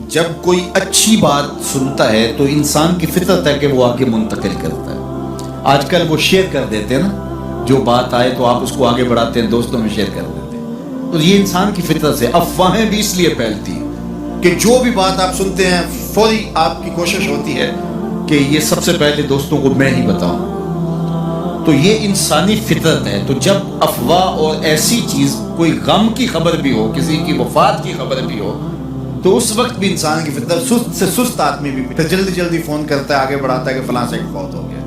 جب کوئی اچھی بات سنتا ہے تو انسان کی فطرت ہے کہ وہ آگے منتقل کرتا ہے. آج کل وہ شیئر کر دیتے ہیں نا، جو بات آئے تو آپ اس کو آگے بڑھاتے ہیں، دوستوں میں شیئر کر دیتے ہیں. تو یہ انسان کی فطرت سے افواہیں بھی اس لیے پھیلتی ہیں کہ جو بھی بات آپ سنتے ہیں فوری آپ کی کوشش ہوتی ہے کہ یہ سب سے پہلے دوستوں کو میں ہی بتاؤں. تو یہ انسانی فطرت ہے. تو جب افواہ اور ایسی چیز، کوئی غم کی خبر بھی ہو، کسی کی وفات کی خبر بھی ہو، تو اس وقت بھی انسان کی فطرت، سست سے سست آدمی بھی پھر جلدی جلدی فون کرتا ہے، آگے بڑھاتا ہے کہ فلاں سے فوت ہو گیا.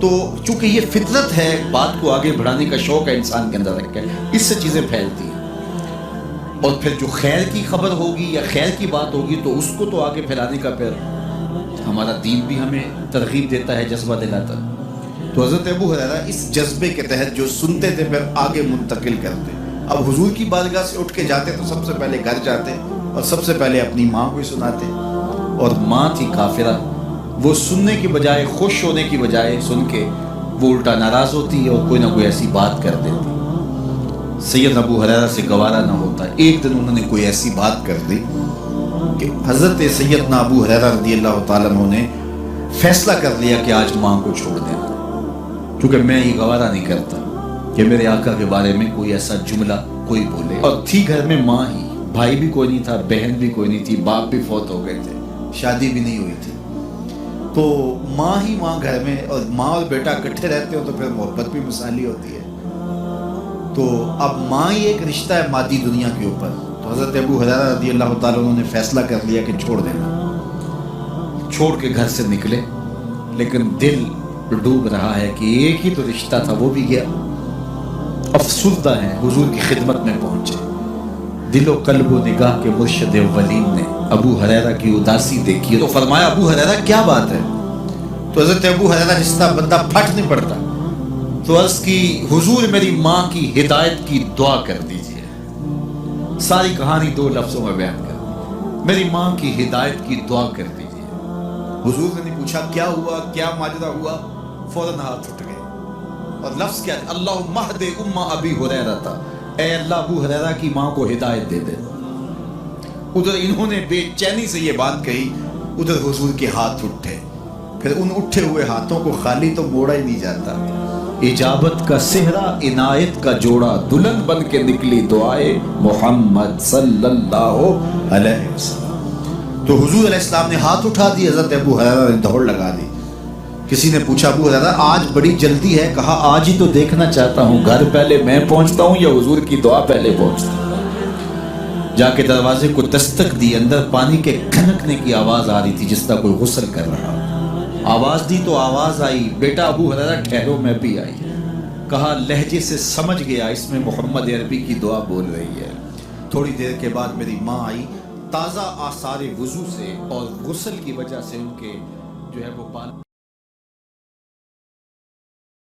تو چونکہ یہ فطرت ہے، بات کو آگے بڑھانے کا شوق ہے انسان کے اندر رکھا ہے، اس سے چیزیں پھیلتی ہیں. اور پھر جو خیر کی خبر ہوگی یا خیر کی بات ہوگی تو اس کو تو آگے پھیلانے کا پھر ہمارا دین بھی ہمیں ترغیب دیتا ہے، جذبہ دلاتا ہے. تو حضرت ابو ہریرہ اس جذبے کے تحت جو سنتے تھے پھر آگے منتقل کرتے. اب حضور کی بارگاہ سے اٹھ کے جاتے تو سب سے پہلے گھر جاتے اور سب سے پہلے اپنی ماں کو ہی سناتے. اور ماں تھی کافرہ، وہ سننے کی بجائے، خوش ہونے کی بجائے سن کے وہ الٹا ناراض ہوتی اور کوئی نہ کوئی ایسی بات کر دیتی. سید ابو ہریرہ سے گوارا نہ ہوتا. ایک دن انہوں نے کوئی ایسی بات کر دی کہ حضرت سیدنا ابو ہریرہ رضی اللہ تعالیٰ عنہ نے فیصلہ کر لیا کہ آج ماں کو چھوڑ دینا، کیونکہ میں یہ گوارا نہیں کرتا کہ میرے آقا کے بارے میں کوئی ایسا جملہ کوئی بولے. اور تھی گھر میں ماں ہی، بھائی بھی کوئی نہیں تھا، بہن بھی کوئی نہیں تھی، باپ بھی فوت ہو گئے تھے، شادی بھی نہیں ہوئی تھی. تو ماں ہی ماں گھر میں، اور ماں اور بیٹا اکٹھے رہتے ہو تو پھر محبت بھی مثالی ہوتی ہے. تو اب ماں ہی ایک رشتہ ہے مادی دنیا کے اوپر. تو حضرت ابو ہریرہ رضی اللہ تعالیٰ عنہ نے فیصلہ کر لیا کہ چھوڑ دینا. چھوڑ کے گھر سے نکلے، لیکن دل ڈوب رہا ہے کہ ایک ہی تو رشتہ تھا، وہ بھی گیا. افسردہ ہیں، حضور کی خدمت میں پہنچے. دل و قلب و نگاہ کے مرشد اولین نے ابو ہریرہ کی اداسی دیکھی تو فرمایا ابو ہریرہ کیا بات ہے؟ تو حضرت ابو ہریرہ جس طرح بندہ پھٹ نہیں پڑتا، تو عرض کی حضور میری ماں کی ہدایت کی دعا کر دیجئے. ساری کہانی 2 لفظوں میں بیان کر دی، میری ماں کی ہدایت کی دعا کر دیجئے. حضور نے نہیں پوچھا کیا ہوا، کیا ماجرا ہوا، فوراً ہاتھ اٹھ گئے. اور لفظ کیا ہے؟ اللہم اہد ام ابی ہریرہ تھا، اے اللہ ابو ہریرہ کی ماں کو ہدایت دے دے. ادھر انہوں نے بے چینی سے یہ بات کہی، ادھر حضور کے ہاتھ اٹھے. پھر ان اٹھے ہوئے ہاتھوں کو خالی تو موڑا ہی نہیں جاتا. اجابت کا صحرا، عنایت کا جوڑا، دلہن بن کے نکلی دعائے محمد صلی اللہ علیہ وسلم. تو حضور علیہ السلام نے ہاتھ اٹھا دی، حضرت ابو ہریرہ نے دوڑ لگا دی. کسی نے پوچھا ابو ہریرہ آج بڑی جلدی ہے؟ کہا آج ہی تو دیکھنا چاہتا ہوں، گھر پہلے میں پہنچتا ہوں یا حضور کی دعا پہلے پہنچتا ہوں. جا کے دروازے کو دستک دی، اندر پانی کے کھنکنے کی آواز آ رہی تھی، جس طرح کوئی غسل کر رہا. آواز دی تو آواز آئی، بیٹا ابو ہریرہ ٹھہرو، میں بھی آئی. کہا لہجے سے سمجھ گیا اس میں محمد عربی کی دعا بول رہی ہے. تھوڑی دیر کے بعد میری ماں آئی، تازہ آثار وضو سے اور غسل کی وجہ سے ان کے جو ہے وہ